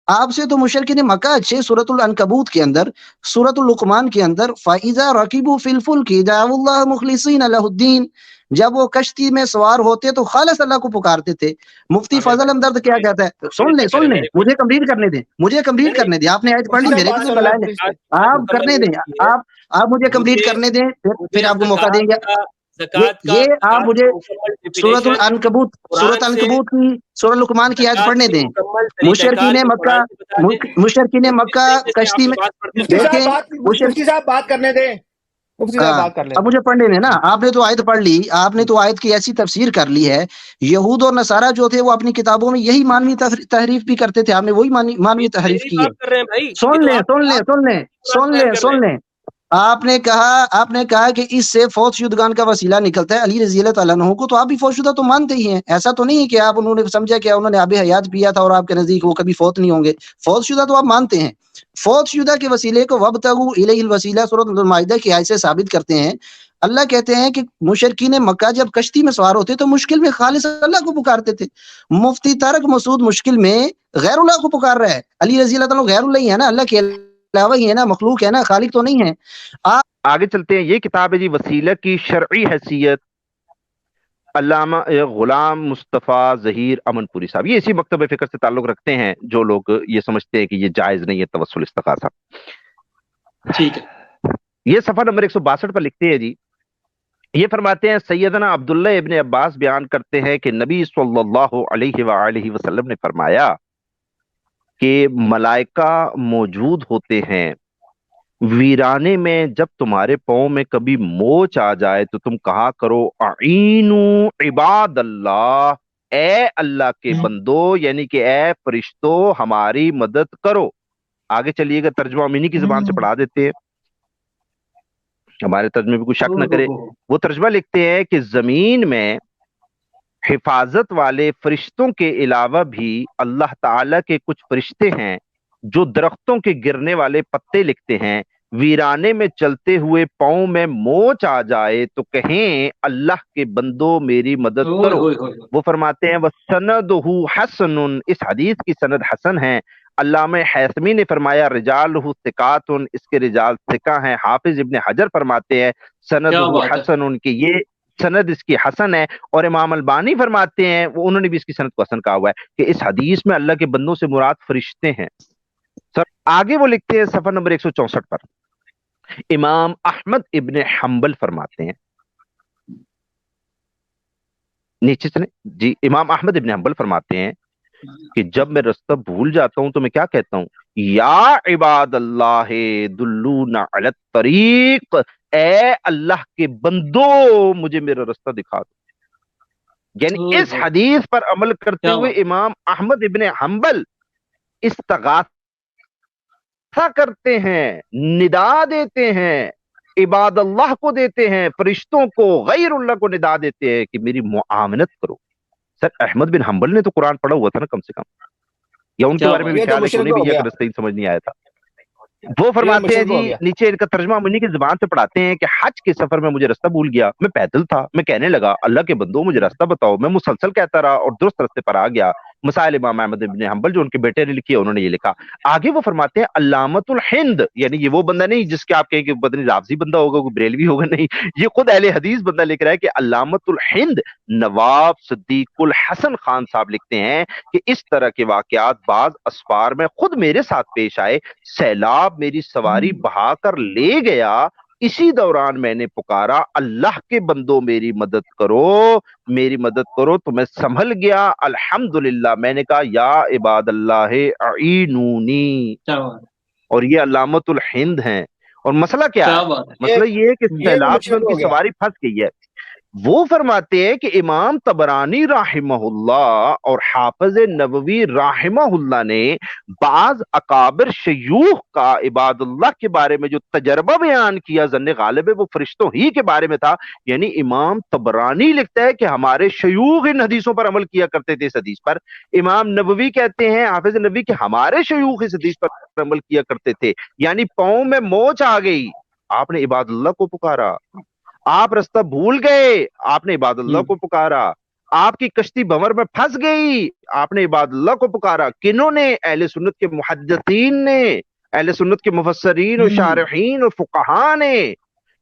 آپ سے تو مشرکین مکہ اچھے سورۃ العنکبوت کے اندر، سورۃ اللقمان کے اندر فَإِذَا رَكِبُوا فِي الْفُلْكِ دَعَوُا اللَّهَ مُخْلِصِينَ لَهُ الدِّينَ، جب وہ کشتی میں سوار ہوتے تو خالص اللہ کو پکارتے تھے۔ مفتی عامر فضل بھائی ہمدرد کیا کہتا ہے؟ میرے سن چکر ہے، لیں میرے کوئی مجھے کمپلیٹ کرنے دیں، مجھے نہیں کمپلیٹ نہیں کرنے دیں۔ آپ نے آیت پڑھ مفتی لی، صاحب میرے کو بات تو کر لیں بلائے پلیز۔ آپ مکمل کرنے نہیں دیں، کی ہے۔ آپ مجھے کمپلیٹ مجھے کرنے دیں، پھر مجھے آپ کو موقع دیں گے۔ زکوٰۃ کا آپ مجھے مکمل سورۃ ڈیفینیشن العنکبوت، سورۃ قرآن سے، العنکبوت کی، سورۃ لقمان کی آیت زکوٰۃ پڑھنے کی دیں۔ مکمل طریقہ کار مشرکین جو مکہ، قرآن سے بتا دیں۔ مشرکین مکہ اس طریقے سے آپ کشتی نے میں، بات پڑھتے مفتی چلے صاحب دیکھیں مفتی صاحب بات کرنے دیں، مفتی صاحب بات کر لیں۔ اب مجھے پڑھنے دیں نا، آپ نے تو آیت پڑھ لی، آپ نے تو آیت کی ایسی تفسیر کر لی ہے۔ یہود اور نصارہ جو تھے وہ اپنی کتابوں میں یہی مانوی تحریف بھی کرتے تھے، آپ نے وہی مانوی یہ تحریف میری کی ہے۔ بات کر رہے ہیں بھائی، یہ سن تو لیں آپ سن لیں سن لیں قرآن سن بیان لیں کر رہے سن ہیں۔ لیں آپ نے کہا کہ اس سے فوت شدگان کا وسیلہ نکلتا ہے علی رضی اللہ تعالیٰ عنہ کو، تو آپ بھی فوت شدہ تو مانتے ہی ہیں، ایسا تو نہیں ہے کہ آپ انہوں نے سمجھا کہ انہوں نے آب حیات پیا تھا اور آپ کے نزدیک وہ کبھی فوت نہیں ہوں گے، فوت شدہ تو آپ مانتے ہیں۔ فوت شدہ کے وسیلے کو وابتغوا الیہ الوسیلہ سورۃ المائدہ کی آیت سے ثابت کرتے ہیں۔ اللہ کہتے ہیں کہ مشرکین مکہ جب کشتی میں سوار ہوتے تو مشکل میں خالص اللہ کو پکارتے تھے۔ مفتی طارق مسعود مشکل میں غیر اللہ کو پکار رہا ہے، علی رضی اللہ تعالیٰ غیر اللہ ہی ہے نا، اللہ کے علاوہ ہی ہے نا، مخلوق ہے نا، خالق تو نہیں ہے۔ آگے چلتے ہیں۔ یہ کتاب ہے جی وسیلہ کی شرعی حیثیت، علامہ غلام مصطفیٰ ظہیر امن پوری صاحب، یہ اسی مکتب فکر سے تعلق رکھتے ہیں جو لوگ یہ سمجھتے ہیں کہ یہ جائز نہیں ہے توسل استغاثہ۔ ٹھیک ہے، یہ صفحہ نمبر 162 پر لکھتے ہیں جی، یہ فرماتے ہیں سیدنا عبداللہ ابن عباس بیان کرتے ہیں کہ نبی صلی اللہ علیہ وآلہ وسلم نے فرمایا کہ ملائکہ موجود ہوتے ہیں ویرانے میں، جب تمہارے پاؤں میں کبھی موچ آ جائے تو تم کہا کرو اعینو عباد اللہ، اے اللہ کے بندو، یعنی کہ اے فرشتو ہماری مدد کرو۔ آگے چلیے گا، ترجمہ امینی کی زبان سے پڑھا دیتے ہیں، ہمارے ترجمے پہ کوئی شک نہ کرے۔ وہ ترجمہ لکھتے ہیں کہ زمین میں حفاظت والے فرشتوں کے علاوہ بھی اللہ تعالیٰ کے کچھ فرشتے ہیں جو درختوں کے گرنے والے پتے لکھتے ہیں، ویرانے میں چلتے ہوئے پاؤں میں موچ آ جائے تو کہیں اللہ کے بندو میری مدد کرو۔ وہ فرماتے ہیں وَسَنَدُهُ حَسَنٌ، اس حدیث کی سند حسن ہے۔ علامہ حیثمی نے فرمایا رجالہ ثقات، اس کے رجال ثقہ ہیں۔ حافظ ابن حجر فرماتے ہیں سندہ حسن، کہ یہ سند اس کی حسن ہے۔ اور امام البانی فرماتے ہیں، وہ انہوں نے بھی اس کی سند کو حسن کہا ہوا ہے، کہ اس حدیث میں اللہ کے بندوں سے مراد فرشتے ہیں۔ آگے وہ لکھتے ہیں صفحہ نمبر 164 پر، امام احمد ابن حنبل فرماتے ہیں، نیچے چلیں جی، امام احمد ابن حنبل فرماتے ہیں کہ جب میں رستہ بھول جاتا ہوں تو میں کیا کہتا ہوں، یا عباد اللہ دلونا علی الطریق، اے اللہ کے بندو مجھے میرا رستہ دکھا دو۔ یعنی اس حدیث پر عمل کرتے ہوئے امام احمد ابن حنبل استغاثہ کرتے ہیں، ندا دیتے ہیں، عباد اللہ کو دیتے ہیں، فرشتوں کو، غیر اللہ کو ندا دیتے ہیں کہ میری معاونت کرو۔ سر احمد بن حنبل نے تو قرآن پڑھا ہوا تھا نا کم سے کم، یا ان کے بارے میں بھی خیال ہے کہ انہیں بھی یہ رستہ سمجھ نہیں آیا تھا۔ وہ فرماتے ہیں جی، نیچے ان کا ترجمہ منی کی زبان سے پڑھاتے ہیں کہ حج کے سفر میں مجھے رستہ بھول گیا، میں پیدل تھا، میں کہنے لگا اللہ کے بندو مجھے رستہ بتاؤ، میں مسلسل کہتا رہا اور درست رستے پر آ گیا۔ مسائل امام احمد بن حنبل جو ان کے بیٹے نے لکھی ہے، انہوں نے یہ لکھا۔ آگے وہ فرماتے ہیں علامت الہند، یعنی یہ وہ بندہ نہیں جس کے آپ کہیں کہ بدنی رافضی بندہ ہوگا، کوئی بریلوی ہوگا، نہیں، یہ خود اہل حدیث بندہ لکھ رہا ہے کہ علامت الہند نواب صدیق الحسن خان صاحب لکھتے ہیں کہ اس طرح کے واقعات بعض اسفار میں خود میرے ساتھ پیش آئے، سیلاب میری سواری بہا کر لے گیا، اسی دوران میں نے پکارا اللہ کے بندوں میری مدد کرو، میری مدد کرو، تو میں سنبھل گیا، الحمدللہ، میں نے کہا یا عباد اللہ اعینونی، اور یہ علامت الہند ہیں۔ اور مسئلہ کیا ہے؟ مسئلہ یہ ہے کہ سیلاب میں ان کی سواری پھنس گئی ہے۔ وہ فرماتے ہیں کہ امام طبرانی رحمہ اللہ اور حافظ نووی رحمہ اللہ نے بعض اکابر شیوخ کا عباد اللہ کے بارے میں جو تجربہ بیان کیا، ظن غالب ہے وہ فرشتوں ہی کے بارے میں تھا۔ یعنی امام طبرانی لکھتا ہے کہ ہمارے شیوخ ان حدیثوں پر عمل کیا کرتے تھے، اس حدیث پر۔ امام نووی کہتے ہیں، حافظ نووی، کہ ہمارے شیوخ اس حدیث پر عمل کیا کرتے تھے۔ یعنی پاؤں میں موچ آ گئی، آپ نے عباد اللہ کو پکارا، آپ رستہ بھول گئے، آپ نے عباد اللہ کو پکارا، آپ کی کشتی بھنور میں پھنس گئی، آپ نے عباد اللہ کو پکارا. کنہوں نے؟ اہل سنت کے محدثین نے، اہل سنت کے مفسرین اور شارحین اور فقہاء نے.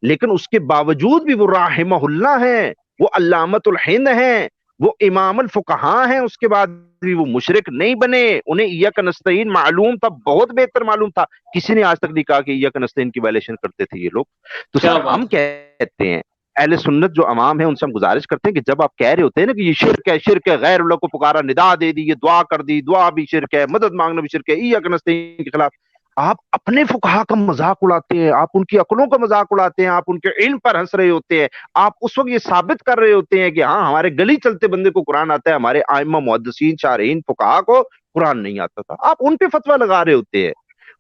لیکن اس کے باوجود بھی وہ رحمہ اللہ ہیں، وہ علامت الہند ہیں، وہ امام الفقہاء ہیں، اس کے بعد بھی وہ مشرک نہیں بنے. انہیں ایاک نستعین معلوم تھا، بہت بہتر معلوم تھا. کسی نے آج تک نہیں کہا کہ ایاک نستعین کی وائلیشن کرتے تھے یہ لوگ. تو کیا سر بات ہم ہے۔ کہتے ہیں اہل سنت جو عوام ہیں ان سے ہم گزارش کرتے ہیں کہ جب آپ کہہ رہے ہوتے ہیں نا کہ یہ شرک ہے، غیر اللہ کو پکارا، ندا دے دی، یہ دعا کر دی، دعا بھی شرک ہے، مدد مانگنا بھی شرک ہے، ایاک نستعین کے خلاف آپ اپنے فقہا کا مذاق اڑاتے ہیں، آپ ان کی عقلوں کا مذاق اڑاتے ہیں، آپ ان کے علم پر ہنس رہے ہوتے ہیں. آپ اس وقت یہ ثابت کر رہے ہوتے ہیں کہ ہاں ہمارے گلی چلتے بندے کو قرآن آتا ہے، ہمارے ائمہ محدثین شارحین فقہا کو قرآن نہیں آتا تھا. آپ ان پہ فتویٰ لگا رہے ہوتے ہیں.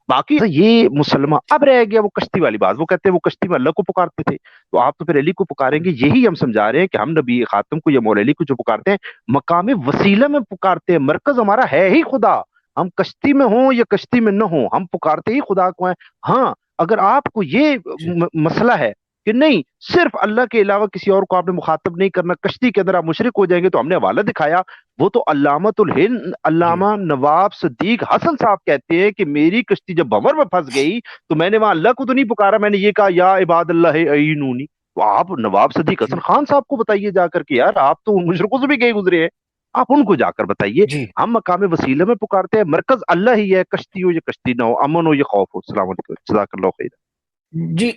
باقی یہ مسلمہ اب رہ گیا وہ کشتی والی بات. وہ کہتے ہیں وہ کشتی میں اللہ کو پکارتے تھے، تو آپ تو پھر علی کو پکاریں گے. یہی ہم سمجھا رہے ہیں کہ ہم نبی خاتم کو یا مولا علی کو جو پکارتے ہیں مقام وسیلہ میں پکارتے ہیں. مرکز ہمارا ہے ہی خدا. ہم کشتی میں ہوں یا کشتی میں نہ ہوں، ہم پکارتے ہی خدا کو ہیں. ہاں اگر آپ کو یہ مسئلہ ہے کہ نہیں صرف اللہ کے علاوہ کسی اور کو آپ نے مخاطب نہیں کرنا، کشتی کے اندر آپ مشرک ہو جائیں گے، تو ہم نے حوالہ دکھایا. وہ تو علامت الہند علامہ نواب صدیق حسن صاحب کہتے ہیں کہ میری کشتی جب بھنور میں پھنس گئی تو میں نے وہاں اللہ کو تو نہیں پکارا، میں نے یہ کہا یا عباد اللہ اعینونی. تو آپ نواب صدیق حسن خان صاحب کو بتائیے جا کر کہ یار آپ تو ان مشرکوں سے بھی گئے گزرے ہیں، آپ ان کو جا کر بتائیے. ہم مقام وسیلہ میں پکارتے ہیں، مرکز اللہ ہی ہے، کشتی ہو یا کشتی نہ ہو، امن ہو یا خوف ہو. السلام علیکم، جزاک اللہ خیر. جی